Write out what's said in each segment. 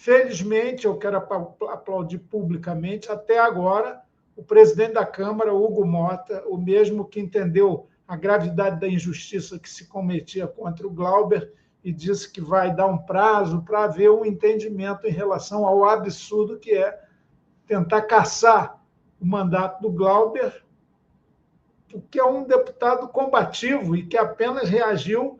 Felizmente, eu quero aplaudir publicamente, até agora, o presidente da Câmara, Hugo Mota, o mesmo que entendeu a gravidade da injustiça que se cometia contra o Glauber e disse que vai dar um prazo para haver um entendimento em relação ao absurdo que é tentar caçar o mandato do Glauber, que é um deputado combativo e que apenas reagiu,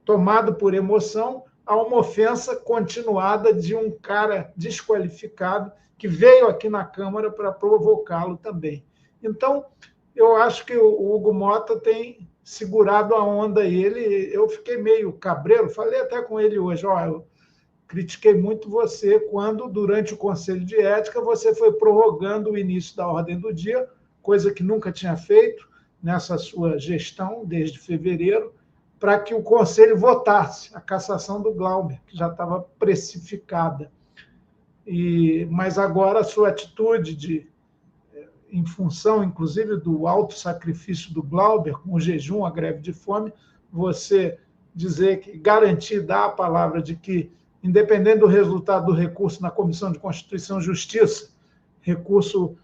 tomado por emoção, a uma ofensa continuada de um cara desqualificado que veio aqui na Câmara para provocá-lo também. Então, eu acho que o Hugo Mota tem segurado a onda. Eu fiquei meio cabreiro, falei até com ele hoje, eu critiquei muito você quando, durante o Conselho de Ética, você foi prorrogando o início da ordem do dia, coisa que nunca tinha feito nessa sua gestão, desde fevereiro, para que o Conselho votasse a cassação do Glauber, que já estava precificada. Mas agora a sua atitude, em função, inclusive, do alto sacrifício do Glauber, com o jejum, a greve de fome, você dizer que garantir, dar a palavra de que, independente do resultado do recurso na Comissão de Constituição e Justiça, recurso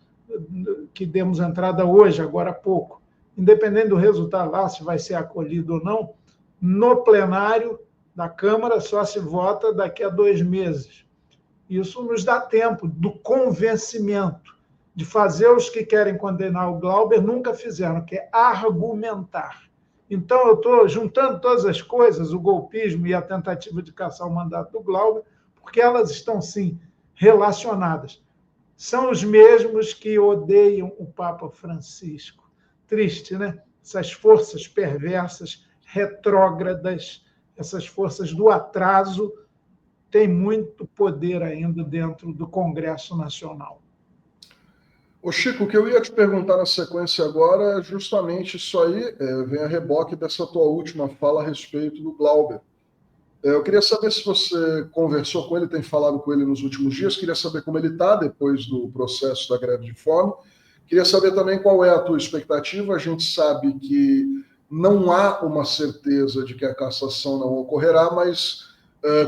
que demos entrada hoje, agora há pouco, independente do resultado lá, se vai ser acolhido ou não, no plenário da Câmara só se vota daqui a 2 meses. Isso nos dá tempo do convencimento, de fazer os que querem condenar o Glauber nunca fizeram, que é argumentar. Então, eu estou juntando todas as coisas, o golpismo e a tentativa de caçar o mandato do Glauber, porque elas estão, sim, relacionadas. São os mesmos que odeiam o Papa Francisco. Triste, né? Essas forças perversas, retrógradas, essas forças do atraso, têm muito poder ainda dentro do Congresso Nacional. Ô Chico, o que eu ia te perguntar na sequência agora é justamente isso aí, vem a reboque dessa tua última fala a respeito do Glauber. Eu queria saber se você conversou com ele, tem falado com ele nos últimos dias, queria saber como ele está depois do processo da greve de fome, queria saber também qual é a tua expectativa. A gente sabe que não há uma certeza de que a cassação não ocorrerá, mas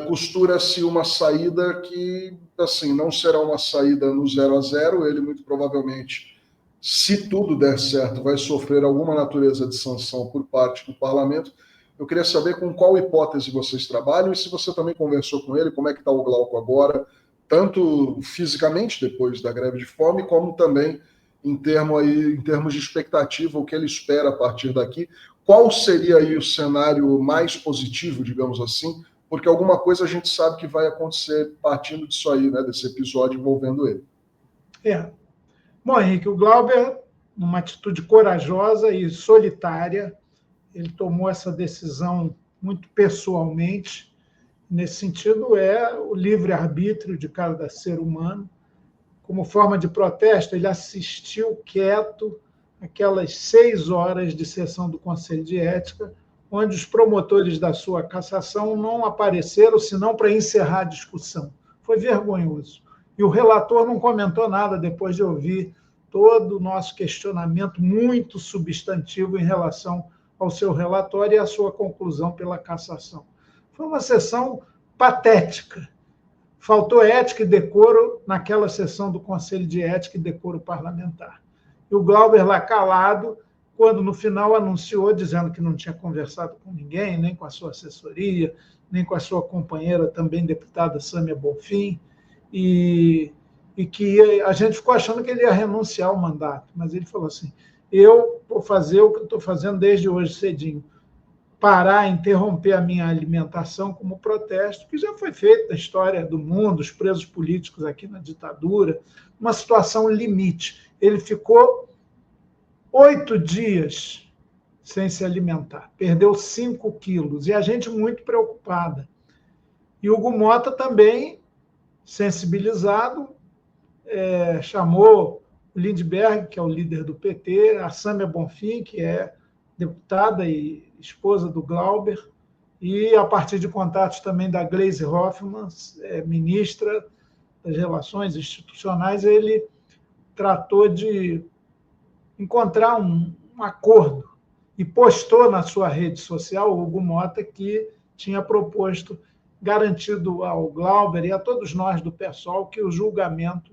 costura-se uma saída que, assim, não será uma saída no 0-0, ele muito provavelmente, se tudo der certo, vai sofrer alguma natureza de sanção por parte do parlamento. Eu queria saber com qual hipótese vocês trabalham e se você também conversou com ele, como é que está o Glauco agora, tanto fisicamente depois da greve de fome, como também em termos de expectativa, o que ele espera a partir daqui. Qual seria aí o cenário mais positivo, digamos assim, porque alguma coisa a gente sabe que vai acontecer partindo disso aí, né, desse episódio envolvendo ele. Bom, Henrique, o Glauber, numa atitude corajosa e solitária, ele tomou essa decisão muito pessoalmente. Nesse sentido, é o livre-arbítrio de cada ser humano. Como forma de protesto, ele assistiu quieto aquelas 6 horas de sessão do Conselho de Ética, onde os promotores da sua cassação não apareceram, senão para encerrar a discussão. Foi vergonhoso. E o relator não comentou nada depois de ouvir todo o nosso questionamento muito substantivo em relação ao seu relatório e à sua conclusão pela cassação. Foi uma sessão patética. Faltou ética e decoro naquela sessão do Conselho de Ética e Decoro Parlamentar. E o Glauber lá calado, quando no final anunciou, dizendo que não tinha conversado com ninguém, nem com a sua assessoria, nem com a sua companheira, também deputada Sâmia Bonfim, e que a gente ficou achando que ele ia renunciar ao mandato, mas ele falou assim, eu vou fazer o que eu estou fazendo desde hoje cedinho, parar, interromper a minha alimentação como protesto, que já foi feito na história do mundo, os presos políticos aqui na ditadura, uma situação limite. Ele ficou 8 dias sem se alimentar, perdeu 5 quilos, e a gente muito preocupada. E o Hugo Mota também, sensibilizado, chamou o Lindbergh, que é o líder do PT, a Sâmia Bonfim, que é deputada e esposa do Glauber, e a partir de contatos também da Gleisi Hoffmann, ministra das Relações Institucionais, ele tratou de encontrar um acordo e postou na sua rede social, o Hugo Mota, que tinha proposto garantido ao Glauber e a todos nós do PSOL que o julgamento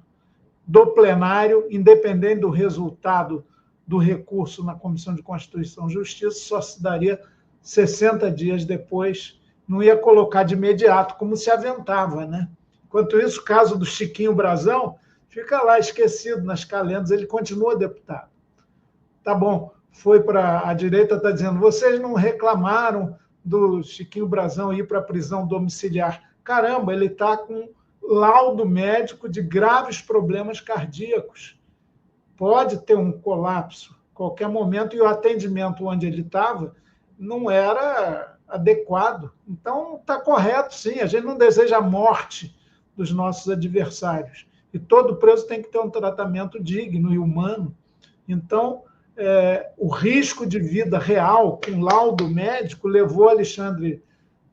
do plenário, independente do resultado do recurso na Comissão de Constituição e Justiça, só se daria 60 dias depois, não ia colocar de imediato, como se aventava, né? Enquanto isso, o caso do Chiquinho Brazão fica lá esquecido nas calendas, ele continua deputado. Tá bom, foi para a direita, está dizendo, vocês não reclamaram do Chiquinho Brazão ir para a prisão domiciliar. Caramba, ele está com laudo médico de graves problemas cardíacos. Pode ter um colapso a qualquer momento, e o atendimento onde ele estava não era adequado. Então, está correto, sim, a gente não deseja a morte dos nossos adversários. E todo preso tem que ter um tratamento digno e humano. Então, o risco de vida real, com laudo médico, levou Alexandre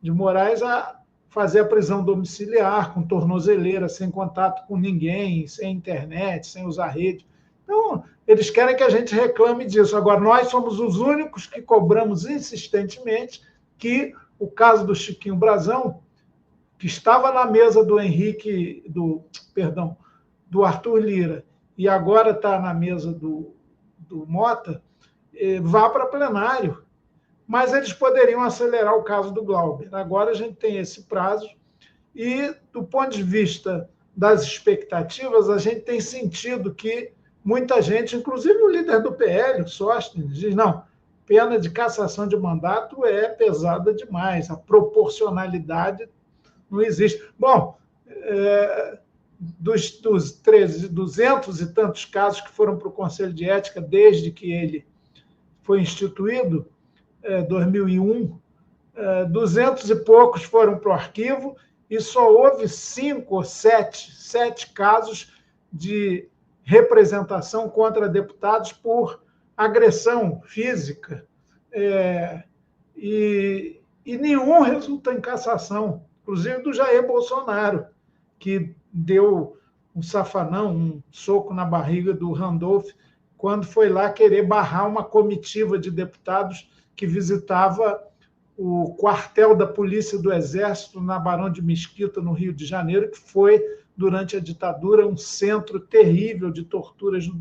de Moraes a fazer a prisão domiciliar, com tornozeleira, sem contato com ninguém, sem internet, sem usar rede. Então, eles querem que a gente reclame disso. Agora, nós somos os únicos que cobramos insistentemente que o caso do Chiquinho Brazão, que estava na mesa do do Arthur Lira, e agora está na mesa do Mota, vá para plenário. Mas eles poderiam acelerar o caso do Glauber. Agora a gente tem esse prazo e, do ponto de vista das expectativas, a gente tem sentido que muita gente, inclusive o líder do PL, o Sóstenes, diz, não, pena de cassação de mandato é pesada demais, a proporcionalidade não existe. Bom, dos 200 e tantos casos que foram para o Conselho de Ética desde que ele foi instituído, 2001, 200 e poucos foram para o arquivo e só houve 5 ou 7 casos de representação contra deputados por agressão física. E nenhum resulta em cassação, inclusive do Jair Bolsonaro, que deu um safanão, um soco na barriga do Randolph, quando foi lá querer barrar uma comitiva de deputados que visitava o quartel da Polícia do Exército na Barão de Mesquita, no Rio de Janeiro, que foi, durante a ditadura, um centro terrível de torturas do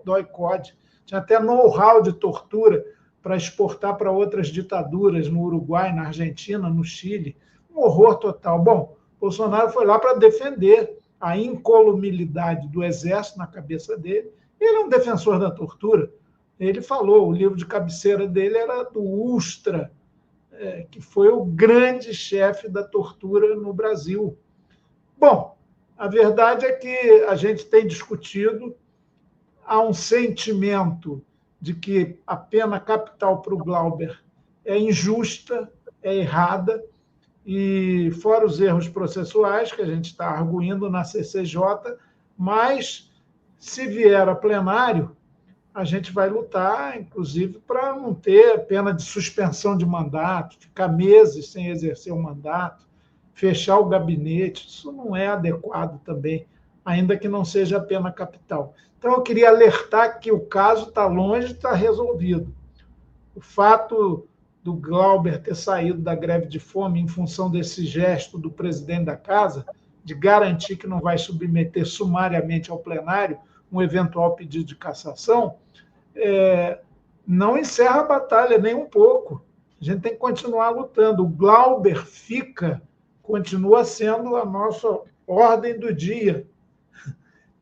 DOI-CODE. Tinha até know-how de tortura para exportar para outras ditaduras, no Uruguai, na Argentina, no Chile. Um horror total. Bom, Bolsonaro foi lá para defender a incolumilidade do Exército na cabeça dele. Ele é um defensor da tortura. Ele falou, o livro de cabeceira dele era do Ustra, que foi o grande chefe da tortura no Brasil. Bom, a verdade é que a gente tem discutido, há um sentimento de que a pena capital para o Glauber é injusta, é errada, e fora os erros processuais que a gente está arguindo na CCJ, mas se vier a plenário, a gente vai lutar, inclusive, para não ter pena de suspensão de mandato, ficar meses sem exercer o mandato, fechar o gabinete. Isso não é adequado também, ainda que não seja a pena capital. Então, eu queria alertar que o caso está longe de estar resolvido. O fato do Glauber ter saído da greve de fome em função desse gesto do presidente da Casa, de garantir que não vai submeter sumariamente ao plenário um eventual pedido de cassação, não encerra a batalha nem um pouco. A gente tem que continuar lutando. O Glauber continua sendo a nossa ordem do dia.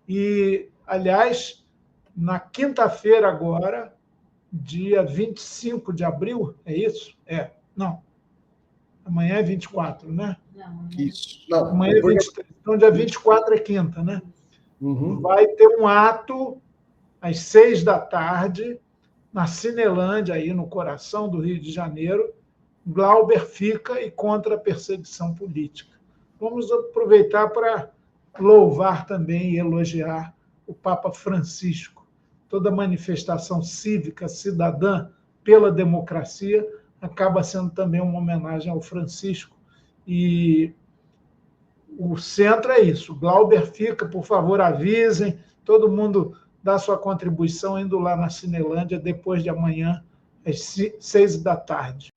E, aliás, na quinta-feira agora, dia 25 de abril, é isso? Não. Amanhã é 24, né? Isso. Não, amanhã é 23. Então, dia 24 é quinta, né? Uhum. Vai ter um ato às 6 da tarde, na Cinelândia, aí no coração do Rio de Janeiro. Glauber fica e contra a perseguição política. Vamos aproveitar para louvar também e elogiar o Papa Francisco. Toda manifestação cívica, cidadã pela democracia acaba sendo também uma homenagem ao Francisco. E o centro é isso. Glauber fica, por favor, avisem, todo mundo dá sua contribuição indo lá na Cinelândia depois de amanhã, às 6 da tarde.